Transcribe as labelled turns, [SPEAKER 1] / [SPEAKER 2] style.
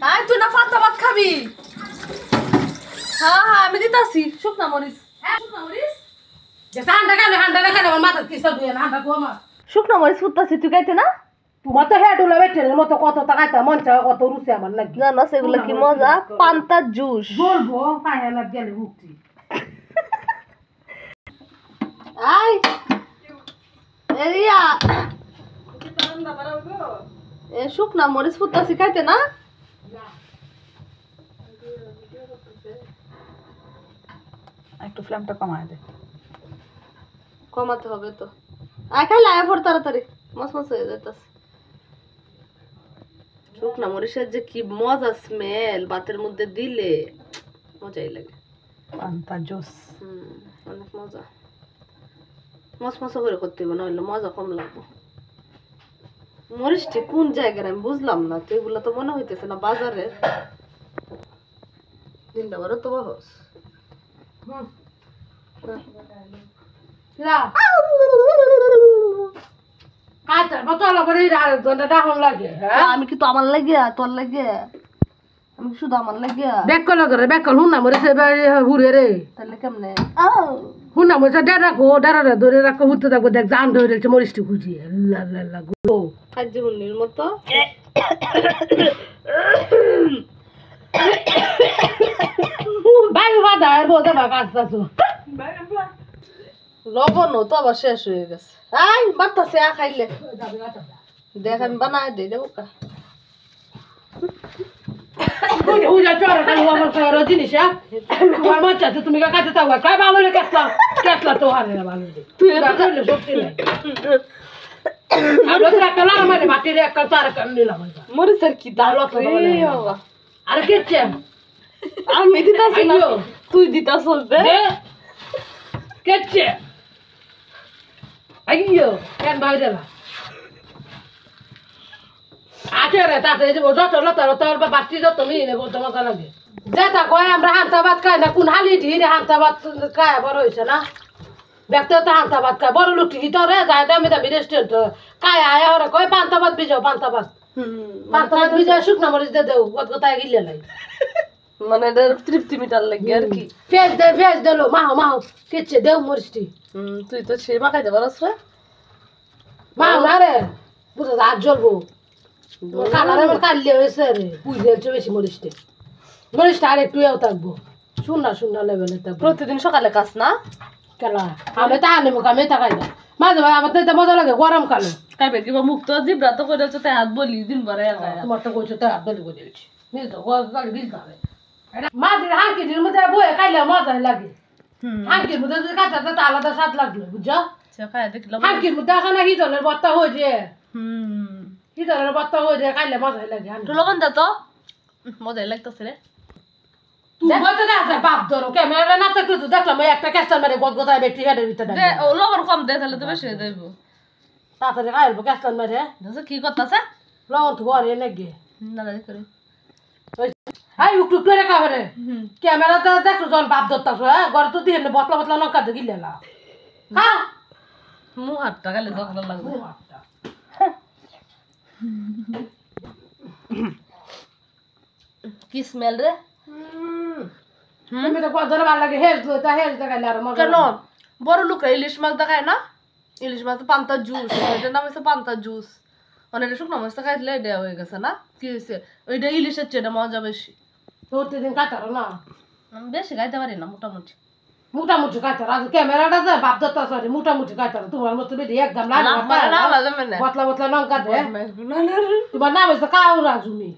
[SPEAKER 1] আয় তুই না পান্তা ভাত খাবি? হ্যাঁ হ্যাঁ আমি দিতাছি শুকনা মরিচ। হ্যাঁ শুকনা মরিচ
[SPEAKER 2] যে হান্ডা না কেন আমার মাথা কিসা দুই না হান্ডা কুমা
[SPEAKER 1] শুকনা মরিচ ফুটতাছি তুই খাইতে না?
[SPEAKER 2] তোমার তো হেড উলা বেটের মতো কত টাকাইতা মন চায় কত রুচি আমার নাকি
[SPEAKER 1] জানো সেগুলো কি মজা, পান্তা জুস
[SPEAKER 2] বলবো পায়ে লাগ গেলে মুক্তি
[SPEAKER 1] আই এরিয়া এ শুকনা মরিচ ফুটতাছি খাইতে না?
[SPEAKER 3] একটু ফ্লেমটা কমায় দে।
[SPEAKER 1] কমাতে হবে তো। আয় খাইলে আয় ফোর তাড়াতাড়ি মস মস হয়ে যেতেছে। শুকনা মরিচের যে কি মজা স্মেল, ভাতের মধ্যে দিলে মজাই লাগে।
[SPEAKER 3] পান্তা জুস
[SPEAKER 1] অনেক মজা। মস মস করে করতে হবে, নইলে মজা কম লাগবে। মরিচটি কোন জায়গার আমি বুঝলাম না তো, এগুলো তো মনে হইতেছে না বাজারের। দিনটা বড় তো বহস আমি কি তো আমার লাগিয়া তোর লাগিয়া, আমি শুধু আমার লাগিয়া
[SPEAKER 2] বেকল করে বেকল হুনা মরিছে হুরে রে
[SPEAKER 1] তাহলে কেমনে
[SPEAKER 2] হুনা মরিছে ডেরা গো ডেরা ধরে রাখো হুতে থাকো দেখ জান ধরেছে মরিচটি খুঁজিয়ে লা গো
[SPEAKER 1] কাজী মুন্নির মতো
[SPEAKER 2] ভাই বাদা আর বোঝা বাবা আসছো
[SPEAKER 1] লবণ তো আবার শেষ হয়ে গেছে। আই বাড়তাছে আ খাইলে দেখ আমি বানাই দিই দেবো কা
[SPEAKER 2] তুমি কাছে তাও খাই ভালো রে কেসলা কেসলা তো হারে ভালো রে তুই
[SPEAKER 1] মরিচের কি দাম বাবা।
[SPEAKER 2] আরে কেছে
[SPEAKER 1] আমি দিতাছি না তুই দিতাছ
[SPEAKER 2] কেছে আইয়ো কেন বাইরে না আছে রে তাতে যে যত তোর বাচ্চি যত মিলে নেবো তোমার লাগে যেটা কয় আমরা হান্তাবাদ খাই না কোন হালি ঢিরে হান্তাবাদ খায় বড় হয়েছে না ব্যক্তি তো হান্তাবাদ খায় বড় লোক ঠিকই তো রে যায় দামি দামি রেস্টুরেন্ট খায় আয় ওরা কয় পান্তাবাদ বিজাও পান্তাবাদ বিজায় শুকনা মরিচ দিয়ে দেও কোথায় গিলে নাই
[SPEAKER 1] মানে তৃপ্তি মিটার লাগে আর কি।
[SPEAKER 2] ফেস দিলো মাহো কিচ্ছে দেও মরিচটি
[SPEAKER 1] তুই তো সে মাখাইতে পারস রে
[SPEAKER 2] মাও না রে পুরো রাত জ্বলবো কালার আমার কাটলে হয়েছে রে বুঝতে বেশি মরিচটা আর একটু এও থাকবো শূন্য লেভেলে থাকবো।
[SPEAKER 1] প্রতিদিন সকালে কাজ না
[SPEAKER 2] কেলা আমি তা আনি মুখ আমি তা খাই না মাঝে মাঝে আমার তো মজা লাগে গরম কালে
[SPEAKER 1] খাইবে কিবা মুখ তো জিব্রা তো করে হচ্ছে তাই হাত বলি দিন ভরে
[SPEAKER 2] তোমার তো কইছো তাই বলি করে দিচ্ছি নিজে তো গাড়ি গিলতে হবে মাঝের হাঁকিটির মধ্যে বয়ে খাইলে মজাই লাগে। হাঁকির মধ্যে যদি কাটাতে তা আলাদা স্বাদ লাগবে বুঝছো। হাঁকির মধ্যে এখানে হিদলের বত্তা হয়ে যে হিদলের বত্তা হয়ে যে খাইলে মজাই লাগে।
[SPEAKER 1] লবণ দে তো মজাই লাগতেছে রে।
[SPEAKER 2] তুই বলতে না বাপ ধরো ক্যামেরা না থাকলে তো দেখলাম ওই একটা ক্যাস্টার মেরে গদগদায় বেটি হেডের ভিতরে
[SPEAKER 1] দে ও লবণ কম দে তাহলে তো বেশি হয়ে যাইব।
[SPEAKER 2] তাড়াতাড়ি খাইলবো ক্যাস্টার মেরে
[SPEAKER 1] দেখো কি করতেছে
[SPEAKER 2] লবণ তো ঘরে নাকি
[SPEAKER 1] না দাদি করে
[SPEAKER 2] হাই উকটুক করে খাবে ক্যামেরাতে দেখো যখন বাপ ধরতাছ হ্যাঁ ঘরে তো দিয়ে বতলা বতলা লঙ্কা দিয়ে গিলে না হ্যাঁ
[SPEAKER 1] মু হাতটা গেলে দখল লাগবে। কি স্মেল রে
[SPEAKER 2] তুমি তো ধরে ভালো লাগে হেজ তা হেজ দেখাইলে আর মজা
[SPEAKER 1] কেন বড় লোকরা ইলিশ মাছ দেখায় না, ইলিশ মাছ পান্তা জুস এটার নাম হচ্ছে পান্তা জুস। মানে এটা শুকনো মাছটা খাইলে এটা হয়ে গেছে না কি হয়েছে ওইটা ইলিশের চেয়ে মজা বেশি।
[SPEAKER 2] প্রতিদিন কাটারো না
[SPEAKER 1] বেশি খাইতে পারি না মোটামুটি
[SPEAKER 2] মোটামুটি কাটারো আজ ক্যামেরাটা যে বাপ ধরতাছ মোটামুটি কাটারো তোমার মতো বেশি একদম বতলা বতলা লঙ্কা দে তোমার নাম হচ্ছে কাউরা জুমি।